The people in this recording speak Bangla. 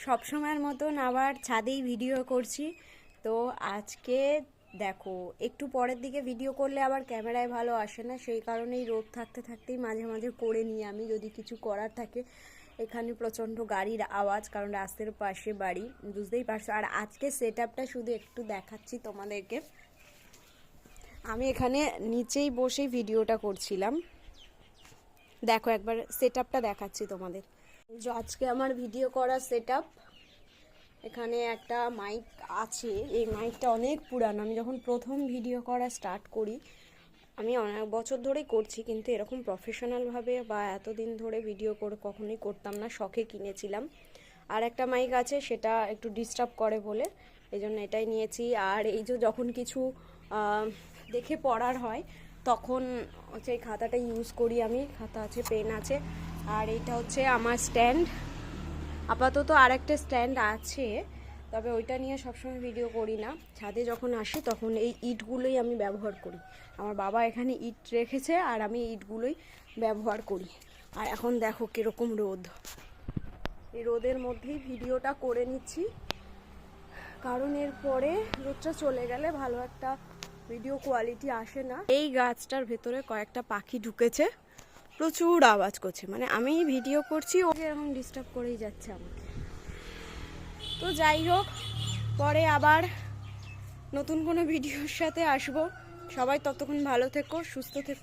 সবসময়ের মতন আবার ছাদেই ভিডিও করছি। তো আজকে দেখো একটু পরের দিকে ভিডিও করলে আবার ক্যামেরায় ভালো আসে না, সেই কারণেই রোদ থাকতে থাকতেই মাঝে মাঝে করে নিই আমি, যদি কিছু করার থাকে। এখানে প্রচণ্ড গাড়ির আওয়াজ, কারণ রাস্তার পাশে বাড়ি, বুঝতেই পারছো। আর আজকে সেট আপটা শুধু একটু দেখাচ্ছি তোমাদেরকে। আমি এখানে নিচেই বসেই ভিডিওটা করছিলাম, দেখো একবার সেট আপটা দেখাচ্ছি তোমাদের। আজকে আমার ভিডিও করা সেট আপ, এখানে একটা মাইক আছে। এই মাইকটা অনেক পুরানো, আমি যখন প্রথম ভিডিও করা স্টার্ট করি, আমি অনেক বছর ধরেই করছি, কিন্তু এরকম প্রফেশনালভাবে বা এতদিন ধরে ভিডিও করে কখনোই করতাম না, শখে কিনেছিলাম। আর একটা মাইক আছে, সেটা একটু ডিস্টার্ব করে বলে এই জন্য এটাই নিয়েছি। আর এই যে যখন কিছু দেখে পড়ার হয় তখন হচ্ছে এই খাতাটা ইউজ করি আমি, খাতা আছে, পেন আছে। আর এইটা হচ্ছে আমার স্ট্যান্ড, আপাতত আর একটা স্ট্যান্ড আছে, তবে ওইটা নিয়ে সবসময় ভিডিও করি না। ছাদে যখন আসি তখন এই ইটগুলোই আমি ব্যবহার করি। আমার বাবা এখানে ইট রেখেছে আর আমি ইটগুলোই ব্যবহার করি। আর এখন দেখো কীরকম রোদ, এই রোদের মধ্যেই ভিডিওটা করে নিচ্ছি, কারণ এরপরে রোদটা চলে গেলে ভালো একটা ভিডিও কোয়ালিটি আসে না। এই গাছটার ভেতরে কয়েকটা পাখি ঢুকেছে, প্রচুর আওয়াজ করছে, মানে আমি ভিডিও করছি ওকে এরকম ডিস্টার্ব করেই যাচ্ছে আমাকে। তো যাই হোক, পরে আবার নতুন কোনো ভিডিওর সাথে আসবো। সবাই ততক্ষণ ভালো থেকো, সুস্থ থেকো।